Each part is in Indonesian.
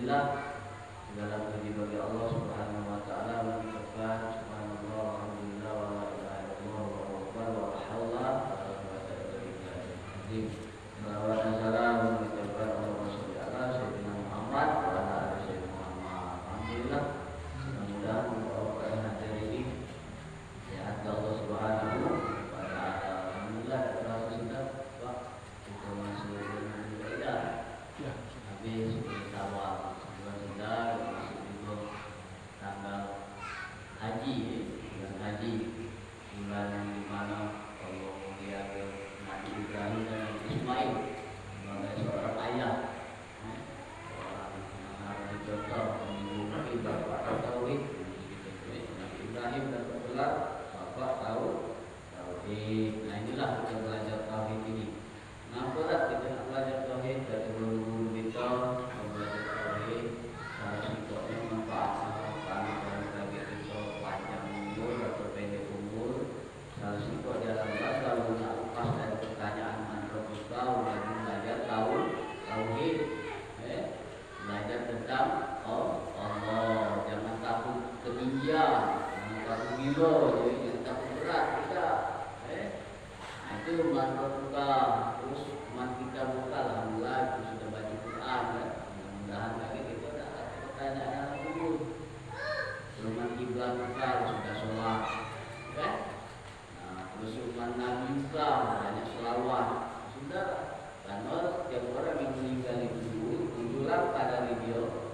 Alhamdulillah, segala puji bagi Allah Subhanahu wa taala, mengucapkan subhanallah alhamdulillah wa la ilaha illallah wallahu akbar wa la haula wa la quwwata illa billah. Salawat dan salam mengucapkan Allahumma sholli ala sayyidina Muhammad wa ala ali sayyidina Muhammad. Alhamdulillah, mudah-mudahan pada hadir ini sehat Allah Subhanahu wa taala. Alhamdulillah, terasa sudah Pak kita masuk ibadah. Ya, habis awal bulan sedang masuk juga tanggal haji, bulan haji, bulan di mana Allah melihat Nabi Ibrahim dan Nabi Ismail sebagai seorang ayah, seorang yang harus dicontoh mengikuti bapak tauhid. Nabi Ibrahim dan Abdullah bapak tahu tauhid. Nah inilah kita belajar tauhid ini. Kenapa kita nak belajar tauhid dari guru-guru kita? Belajar tauhid harus sikapnya manfaatnya panjang bagi kita panjang umur atau pendek umur. Harus sikap jalan selalu nak lepas dari pertanyaan mantra kita lagi belajar tauhid. Belajar tentang Allah. Jangan takut ketinggian, jangan takut gila, jangan takut berat tidak. Nah, itu mantra kita. Terus umat kita buka, alhamdulillah itu sudah baca Quran kan. Mudah-mudahan lagi kita tak ada pertanyaan dalam kubur. Umat kiblat buka, sudah sholat kan. Nah, terus umat Nabi buka, banyak sholawat sudah. Karena setiap orang yang meninggal itu muncullah pada video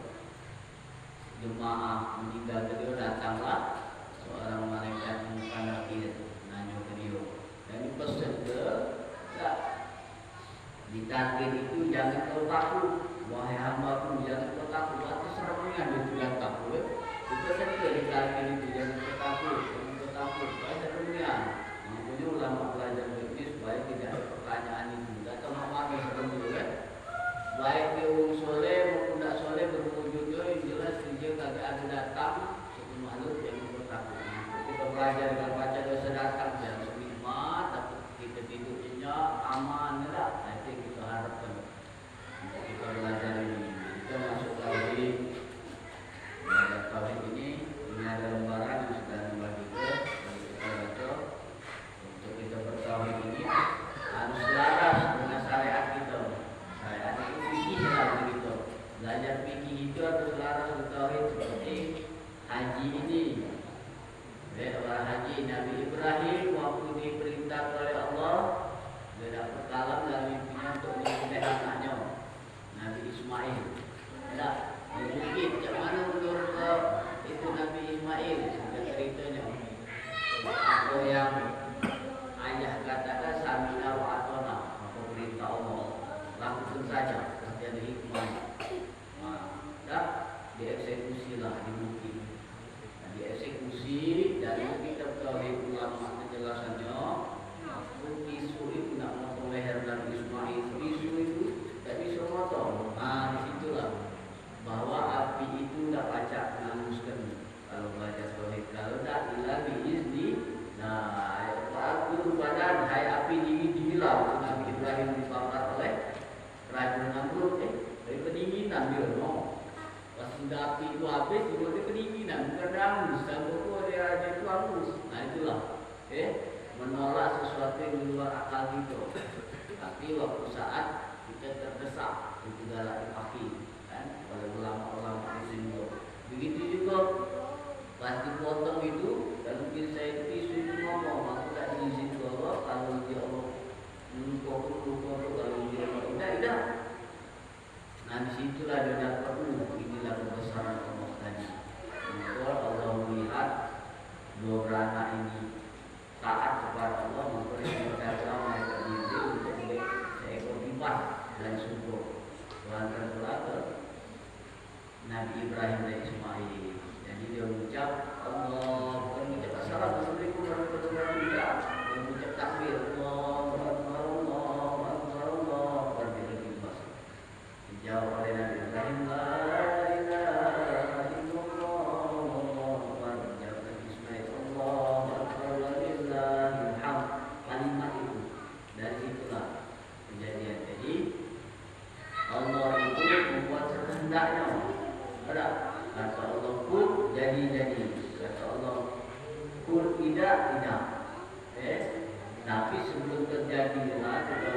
jemaah meninggal itu datanglah seorang malaikat muka nakir nanya ke dia dan pesan ke ditakdir itu jangan kau takut, wahai hambaku jangan kau takut. Atas serangan dia tidak takut. Itu saja ditakdir itu jangan kau takut, jangan kau takut. Banyak dunia. Makanya ulama belajar begini supaya tidak ada pertanyaan itu. Atau memakai sebelum kan. Baik dia orang soleh maupun tidak soleh berwujudnya yang jelas dia kagak ada datang satu makhluk yang kau takut. Kita belajar dengan baca dosa datang jangan senikmat, tapi kita tidur nyenyak, aman, tidak. Kita harapkan untuk kita belajar ini. Kita masuk tauhid. Belajar tauhid ini ada lembaran yang sudah dibagikan bagi kita baca. Untuk kita bertauhid ini harus selaras dengan syariat kita. Syariat itu fikih lah begitu. Belajar fikih itu harus selaras dengan tauhid seperti haji ini. Orang haji Nabi Ibrahim waktu diperintah oleh Allah dia dapat kalam dalam mimpinya untuk menyembelih anaknya Nabi Ismail. Tidak, di bukit. Macam mana menurut itu Nabi Ismail? Sudah ceritanya. Apa yang ayah katakan samina wa atona, apa perintah Allah lakukan saja. Pasti ada hikmah. Dah dieksekusilah di bukit. Dieksekusi dan kita ketahui ulama penjelasannya. Isu itu nak motong leher dan Ismail, isu itu tak bisa motong. Nah disitulah bahwa api itu tidak pacak menanguskan kalau belajar tauhid. Kalau tak ilah biizni. Nah aku badan hai api dingin-dinginlah. Nabi Ibrahim dibakar oleh Raja Namrud. Dari kedinginan dia no. Pas sudah api itu habis dia kedinginan bukan hangus. Sampai dia itu hangus. Nah itulah menolak sesuatu yang di luar akal kita. Tapi waktu saat kita terdesak itu galak dipakai kan oleh ulama-ulama di sini. Begitu juga pas dipotong itu dan mungkin saya isu itu ngomong aku tak diizin Allah kalau dia Allah lupa kalau dia Allah tidak. Nah disitulah dia dapat inilah kebesaran Allah tadi. Allah melihat dua beranak ini taat kepada Allah, maka dia berkata mereka diri untuk seekor limbah dan subur. Belakang Nabi Ibrahim dan Ismail. Jadi dia mengucap Allah, bukan mengucap assalamualaikum warahmatullahi wabarakatuh. Dia mengucap takbir Allah, berbeda limbah. Dijawab oleh Nabi Ibrahim Allah itu membuat sekehendak kehendaknya. Ada kata Allah kun jadi, kata Allah kun tidak. Tapi sebelum terjadi doa, kita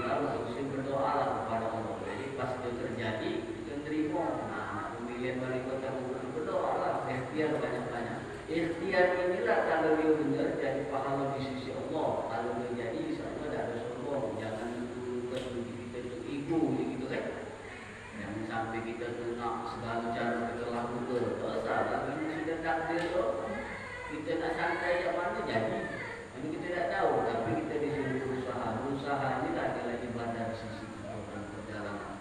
harus berdoa kepada Allah. Jadi pas itu terjadi, kita terima. Nah, pemilihan wali kota berdoa lah, ikhtiar banyak-banyak. Ikhtiar inilah kalau dia benar jadi pahala di sisi Allah. Kalau dia jadi, insya Allah tidak ada sombong. Jangan terpuji kita itu ego, gitu kan? Jangan sampai kita tu nak segala cara kita lakukan. Dosa, tapi ini sudah takdir tu. Kita nak santai yang mana jadi. Ini kita tidak tahu, tapi kita disuruh berusaha. Berusaha ini adalah ibadah di sisi kita dalam perjalanan.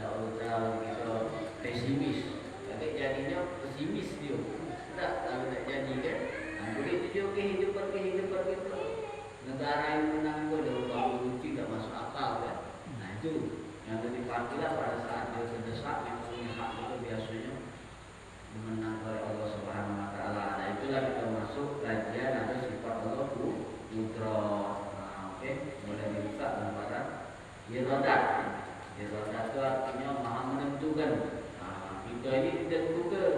Tak usah kita pesimis. Kalau jadinya pesimis dia. Tak, kalau tak jadi kan. Boleh tunjuk kehidupan kita. Negara yang menang itu ada bangun lucu tak masuk akal kan. Nah itu yang dipanggillah pada saat dia terdesak yang punya hak itu biasanya menang oleh Allah Subhanahu Wa Taala. Nah itulah kita masuk kajian ada sifat Allah putra. Okey, boleh dibuka gambaran iradat. Iradat itu artinya maha menentukan. Kita ini ditentukan,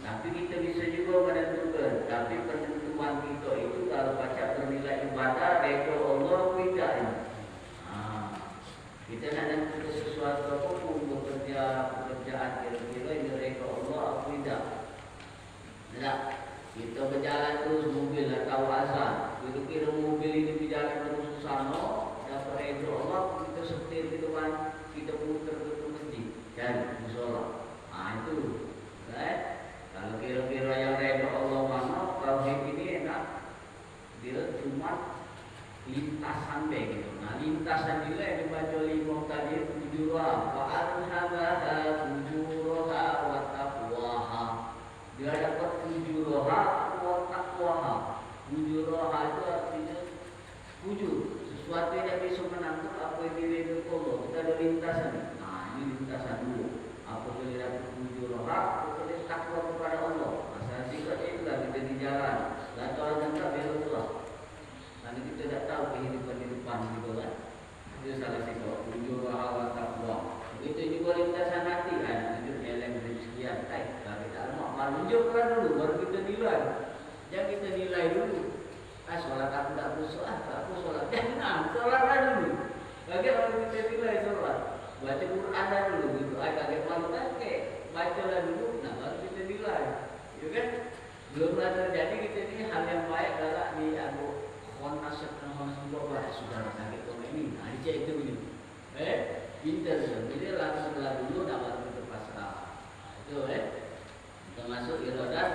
tapi kita bisa juga menentukan. Tapi penentuan kita itu kalau baca bernilai ibadah reda Allah tidak ini. Kita nak tentukan sesuatu apapun pekerjaan kira-kira ini reda Allah atau tidak. Tak, kita berjalan terus mobil atau azan. Kira-kira mobil ini berjalan terus sana, dapat reda Allah, kita setir kita putar ke masjid dan musola. Itu, right? Kalau kira-kira yang reda Allah mana, tauhid ini enak. Dia cuma lintasan begitu. Nah, lintasan juga yang dibaca lima tadi fujurah wa alhamaha fujuraha wa taqwaha. Dia dapat fujuraha wa taqwaha. Fujuraha itu artinya fujur, sesuatu yang bisa menangkap apa yang diridhoi Allah. Kita ada lintasan. Nah, ini lintasan dulu. Apa yang dapat fujuraha, apa yang takwa kepada Allah. Asal sikapnya itulah kita di jalan. Dan kalau tak belok. Karena kita tak tahu kehidupan di depan gitu kan. Itu salah sikap ujur wa taqwa. Itu juga lintasan hati kan. Itu elem sekian baik. Kalau kita malu jawabkan dulu baru kita nilai. Jangan kita nilai dulu. Solat aku tak bersolat, aku solat. Jangan, solatlah dulu. Bagaimana kita nilai solat? Baca Quran dulu gitu. Kaget malu kakek. Bacalah dulu, nah baru kita nilai. Ya kan? Belumlah terjadi kita ini hal yang baik adalah di nasib juga sudah sakit kau ini, dicek itu begini. Pintar saja. Jadi langsung dulu nak baru kita pasrah. Itu termasuk iradat.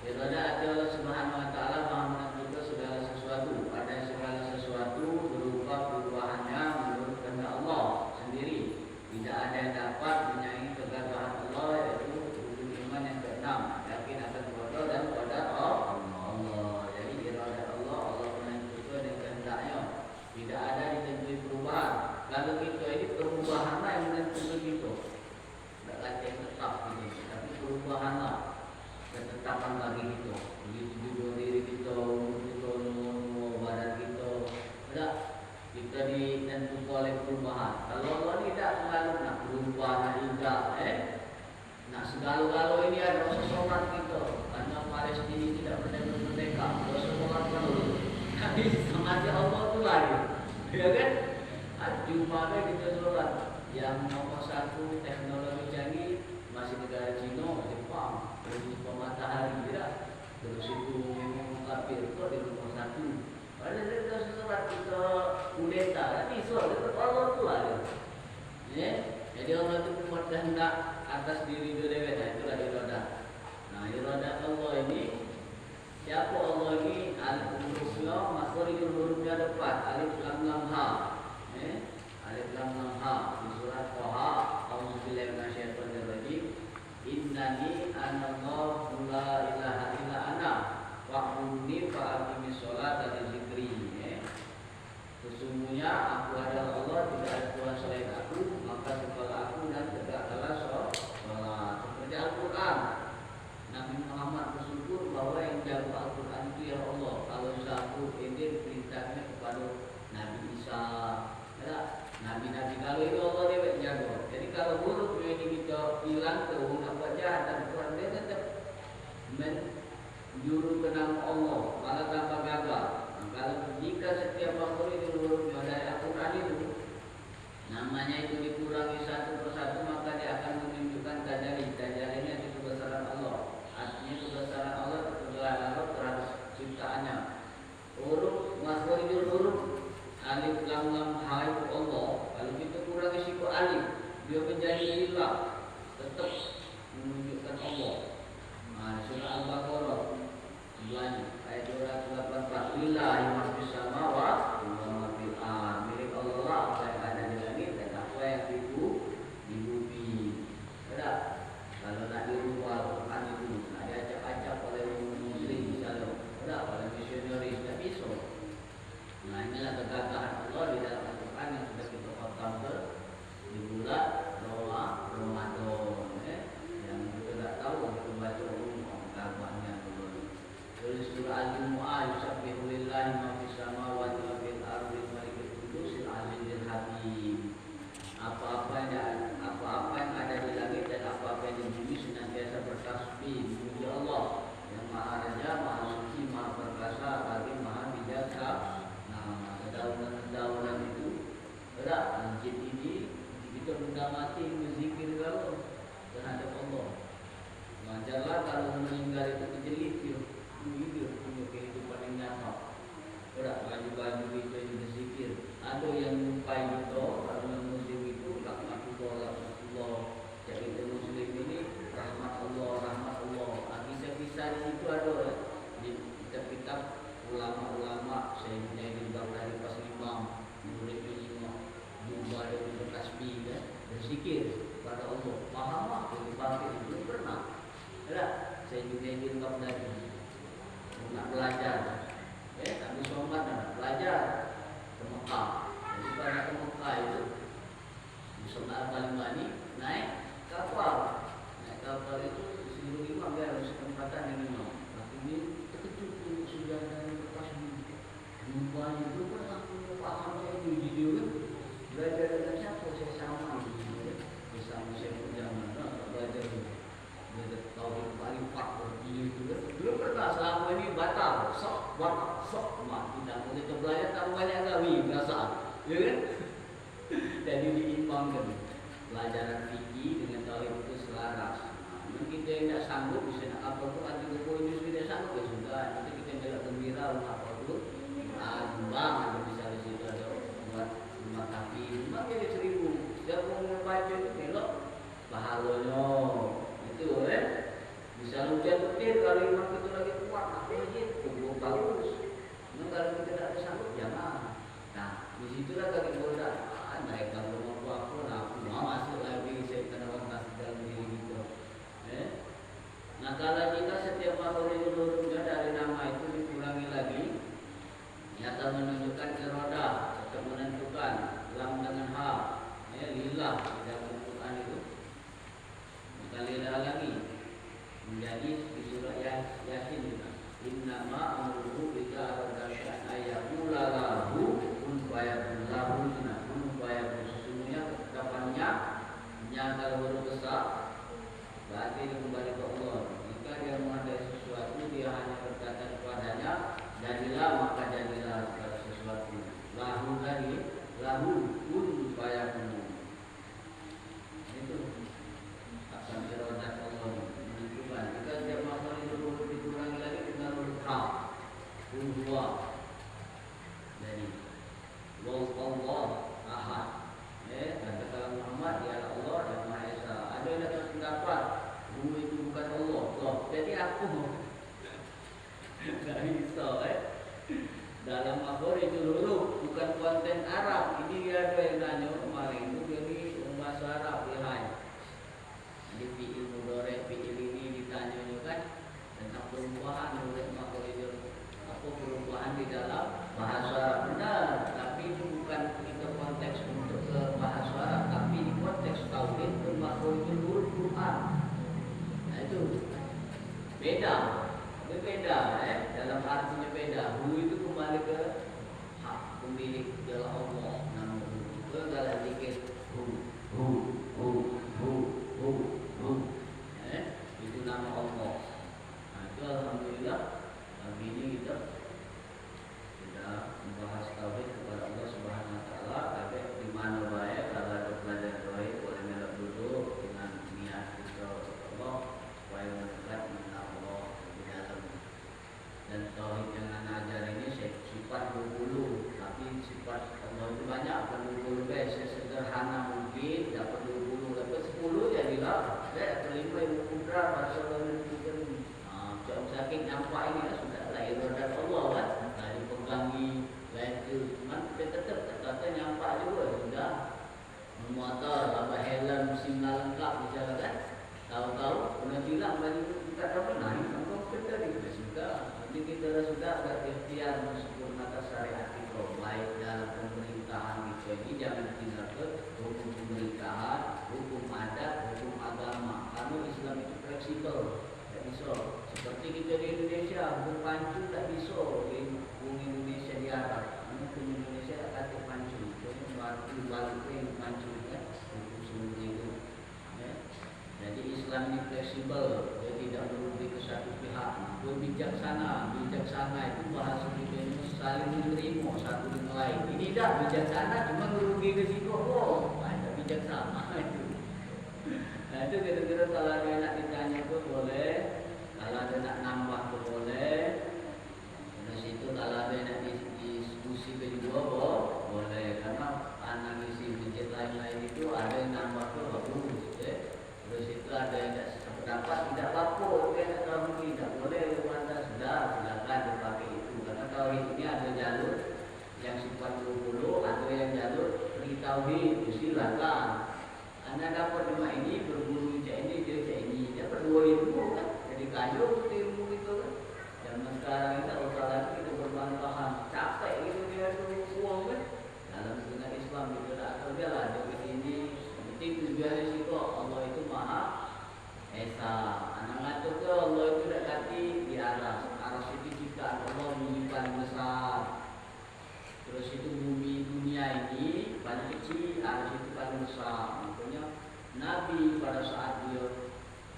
Iradat Allah Subhanahu Wa Taala maha menentukan segala sesuatu. Ada segala sesuatu berupa perubahannya menurut kehendak Allah sendiri. Tidak ada yang dapat menyaingi kegagahan Allah, yaitu rukun iman yang keenam. Yakin akan qada dan qadar Allah. Jadi iradat Allah menentukan dengan kehendaknya. Tidak ada ditentui perubahan. Kalau kita ini perubahanlah yang menentukan kita. Tidak ada yang tetap ini, tapi perubahanlah ketetapan bagi kita. Begitu juga diri kita, umur kita, badan kita. Tidak, kita ditentukan oleh perubahan. Kalau Allah tidak mengalir nak berubah, nak indah, nak segala-gala ini ada sesolat kita. Karena Palestina tidak merdeka, sesolat dulu. Tapi semangat Allah tu lagi, ya kan? Jumpa kita solat. Yang nomor satu teknologi canggih masih negara Cina, Jepang, terus matahari tidak. Terus itu kafir itu di nomor satu. Padahal kita solat kita kudeta, tapi solat tetap Allah tu lagi. Jadi Allah itu membuat kehendak atas diri dia, itulah iradat. Nah, iradat Allah ini siapa Allah ini? Al-Hurufnya, makhluknya hurufnya depan. Alif lam lam ha. Alif lam lam ha. Di surat Taha, A'udzubillahi minasyaitonir rajim. Innani anallahu la ilaha illa ana. Fa'budni fa'aqimis sholata li dzikri. Sesungguhnya aku adalah Allah, tidak ada Tuhan selain aku, maka sembahlah aku dan tegakkanlah sholat. Seperti Al-Quran. Nabi Muhammad bersyukur bahwa yang jaga Al-Quran itu ya Allah. Kalau aku ini perintahnya kepada Nabi Isa, nabi-nabi kalau itu Allah dia jaga. Jadi juru kenal Allah, malah tanpa gagal. Nah, kalau jika setiap makhluk itu hurufnya dari Al-Quran itu namanya itu dikurangi satu persatu, maka dia akan menunjukkan tajalli. Tajallinya itu kebesaran Allah. Artinya kebesaran Allah, kebesaran Allah terhadap ciptaannya. Huruf makhluk huruf alif lam lam ha itu Allah. Kalau kita kurangi siku alif, dia menjadi hilang, tetap menunjukkan Allah. Nah, surah Al-Baqarah ayat 284, lillahi ma fis samawati wa ma fil ardh, milik Allah apa yang ada di langit dan apa yang di bumi. Ada kalau nak dirubah Al-Quran itu nak diacak-acak oleh muslim misalnya, ada oleh misionaris tak bisa. Nah, inilah kegagahan Allah di dalam Al-Quran yang sudah kita khatam di bulan Ramadan, yang kita tak tahu kita baca agaknya dulu. Tulis surah Al-Jumu'ah, yusabbihu lillahi ma fis samawati wa fil ardi malikul qudusil azizil hakim. Apa-apa yang ada di langit dan apa-apa yang di bumi senantiasa bertasbih memuji Allah yang Maha Raja, Maha Suci, Maha Perkasa, lagi Maha Bijaksana. Nah, dedaunan itu berat. Masjid ini kita benda mati berzikir kalau terhadap Allah. Wajarlah kalau meninggal itu kejelit dia punya kehidupan yang nyata. Berat baju-baju kita yang berzikir. Ada yang lumpai kita kalau muslim itu laknatullah. Jadi kita muslim ini rahmat Allah. Kisah-kisah di situ ada di kitab-kitab ulama-ulama. Sayyidina Ibn Baghdadi pas imam murid lima jumpa dengan bertasbih dan berzikir pada Allah. Paham apa yang dipakai itu pernah. Ada Sayyidina Ibn Baghdadi nak belajar, kami somat nak belajar ke Mekah. Jadi pada ke Mekah itu di Sunnah Al-Kalimah ini naik kapal itu seluruh imam dia harus kesempatan yang imam. Tapi ini terkejut untuk sudah ada lepas jumpanya itu kan aku paham saya di video kan belajar dengan siapa saya sama bersama saya zaman belajar tahun paling 4 itu kan belum pernah selama ini batal sok mak tidak boleh belajar tak banyak kami perasaan ya kan. Jadi diimbangkan pelajaran fikih dengan tauhid itu selaras. Mungkin kita yang tidak sanggup bisa nak apa pun ada kepoin tidak sanggup ya sudah nanti kita jaga gembira apa tu bang ada misalnya situ ada buat rumah kaki rumah dia 1000 setiap mau baca itu elok pahalanya itu bisa hujan petir kalau imam itu lagi kuat aku aja cukup bagus. Namun kalau kita tidak sanggup jangan. Nah disitulah kaki bola naik kalau mampu aku aku mau masuk lagi saya kena waktu dalam diri kita. Nah kalau kita setiap makhluk itu hurufnya dari nama itu dikurangi lagi, nyata menunjukkan iroda atau menentukan lam dengan ha, lillah di dalam Al-Quran itu. Maka lillah lagi menjadi di surah Yasin juga. Innama amruhu idza arada syai'an ayyaqula lahu kun fayakun lahu. Kun fayakun sesungguhnya ketetapannya kalau huruf besar berarti dia kembali ke Allah. Jika dia mengadai sesuatu dia hanya berkata kepadanya jadilah maka jadilah segala sesuatu. Lahu tadi lahu kun fayakun. Itu akan irodat Allah menentukan. Jika setiap makhluk itu huruf dikurangi lagi dengan huruf ha, huruf wa. Jadi Allah ahad. Kata Muhammad dia Allah yang Maha Esa. Ada yang dapat pendapat bumi itu bukan Allah. Loh, jadi aku tak bisa dalam makhluk itu huruf bukan konten Arab. Ini dia ada yang nanya kemarin itu jadi bahasa Arab lihai. Jadi fi'il mudhari' fi'il ini ditanya kan tentang perubahan oleh makhluk itu. Apa perubahan di dalam bahasa Arab benar, tapi itu bukan kita konteks untuk ke bahasa Arab, tapi di konteks tauhid ke makhluk itu Quran. Nah itu beda, berbeda dalam artinya beda. Hu itu kembali ke hak pemilik adalah Allah. Nama hu itu adalah zikir hu. misalnya kan. Tahu-tahu kena bilang baju buka apa naik sampai kita tidak suka. Nanti kita sudah berikhtiar mensempurnakan syariat kita baik dalam pemerintahan kita ini jangan tinggal ke hukum pemerintahan, hukum adat, hukum agama. Karena Islam itu fleksibel, tidak bisa. Seperti kita di Indonesia, hukum pancu tidak bisa di hukum Indonesia di Arab. Karena hukum Indonesia tak kata pancu, jadi suatu balik yang pancu kan hukum seperti itu. Jadi Islam ini fleksibel, dia tidak merugi ke satu pihak. Dia bijaksana itu bahasa kita ini saling menerima satu dengan lain. Ini tidak bijaksana, cuma merugi ke situ. Oh, ada bijaksana itu. Nah itu kira-kira kalau ada nak ditanya pun boleh, kalau ada nak nambah pun boleh. Dari situ kalau ada nak diskusi kedua boleh, karena analisis budget lain-lain itu ada yang nambah pun bagus. Terus itu ada yang tidak sependapat, tidak lapor, dia tidak tahu tidak boleh anda silakan dipakai itu. Karena tauhid ini ada jalur yang sifat 20, ada yang jalur tauhid, silakan. Anda dapat cuma ini, berguru cak ini, dia cak ini, dia berdua ilmu kan, jadi kayu ilmu itu kan. Zaman sekarang kita usah lagi kita berbantahan, capek gitu dia itu uang kan. Dalam dunia Islam itu tak tahu dia lah, dia ke sini. Penting tujuannya situ Allah itu Maha Esa. Anak ngatur ke Allah itu tidak kati di aras. Aras itu ciptaan Allah menyimpan besar. Terus itu bumi dunia ini paling kecil, aras itu paling besar. Makanya Nabi pada saat dia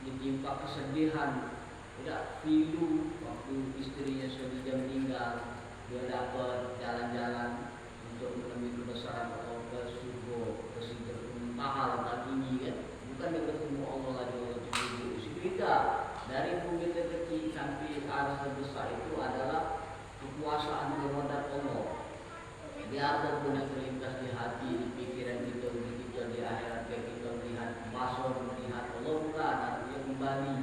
ditimpa kesedihan, tidak pilu waktu istrinya sudah meninggal, dia dapat jalan-jalan untuk menemui kebesaran Allah ke surga, ke sidratul mahal tinggi kan, bukan dia ketemu Allah lagi Allah itu beda. Dari bumi terkecil sampai aras terbesar itu adalah kekuasaan kehendak Allah. Jadi apapun yang terlintas di hati, di pikiran kita, di akhirat kita melihat basar, melihat Allah bukan, artinya kembali.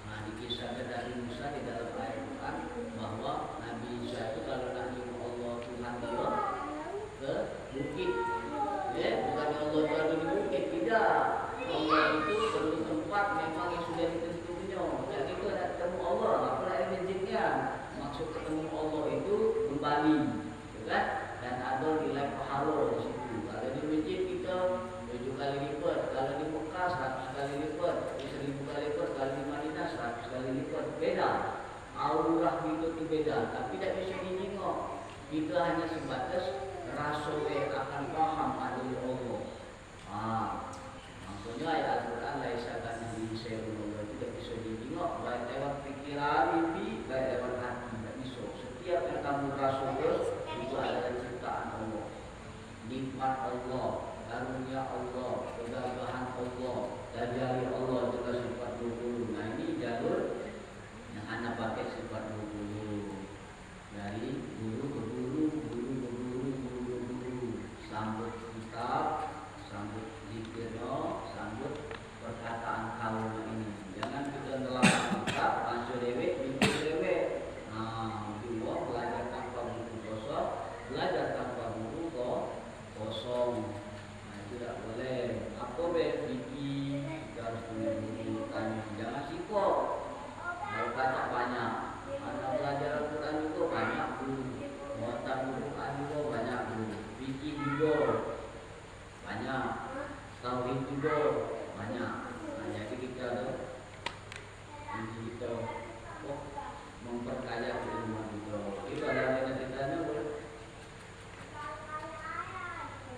Nah dikisahkan dari Musa di dalam ayat Quran bahwa Nabi Isa itu kalau nak jumpa Allah Tuhan dia ke bukit. Bukan Allah itu ada di bukit, tidak. Allah itu perlu tempat memang yang sudah ditentunya. Dan itu ada ketemu Allah, apa yang menjadinya. Maksud ketemu Allah itu kembali, kan? Dan ada nilai pahala di situ. Kalau di masjid kita 7 kali lipat, kalau di Mekah 100 kali lipat, 1000 kali lipat, kalau di Madinah 100 kali lipat. Beda. Aurah itu beda, tapi tidak bisa dinyingok. Kita hanya sebatas rasa akan paham adanya Allah. Maksudnya ayat Al-Quran laisa kamitslihi syai'un, Allah tidak bisa ditengok baik lewat pikiran, mimpi, baik lewat hati, tidak bisa. Setiap yang kamu rasakan itu adalah ciptaan Allah, nikmat Allah, karunia Allah, kegagahan Allah, tajari Allah juga sifat 20. Nah ini jalur yang anak pakai sifat 20 dari guru ke guru, sambut kitab, sambut zikirno, sambut perkataan kaum ini. Jangan kita ngelakon kitab, langsung dewek, mikir dewek. Nah, kita belajar tanpa buku kosong, belajar tanpa buku kosong. Nah, itu tidak boleh. Apa fikih kita harus punya buku tanya. Jangan sibuk. Mau baca banyak. Anak belajar Al-Quran juga banyak guru. Muatan Al-Quran juga banyak guru. Fikih juga banyak, tauhid juga banyak. Nah, jadi kita memperkaya ilmu kita. Itu ada yang ditanya boleh?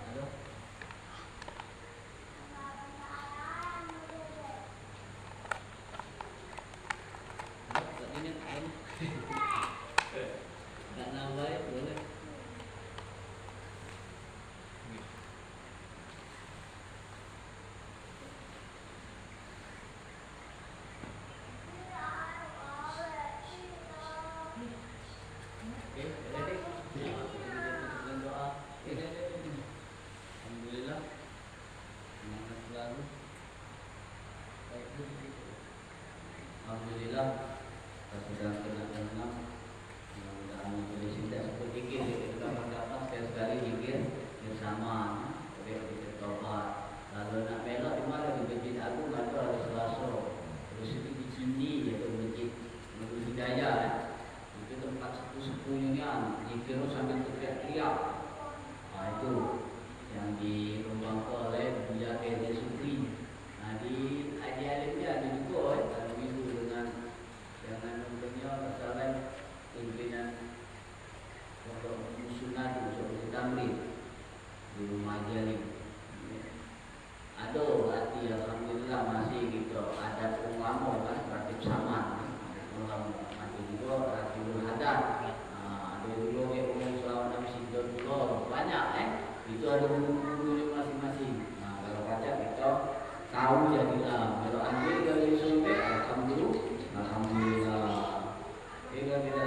Halo? Nggak nambah boleh? Alhamdulillah, semangat selalu. Alhamdulillah, kita sudah kena enam. Mudah-mudahan majelis ini tidak seperti kita kapan-kapan sekali-sekali zikir bersama, kita bertobat. Kalau nak melak di mana di masjid juga masih gitu ada ulama kan praktik sama ulama masih juga rakyat ada ada dulu yang umum selama Nabi Sidon dulu banyak itu ada buku-bukunya masing-masing. Nah kalau baca kita tahu jadilah kalau ambil dari survei alhamdulillah. Jika kita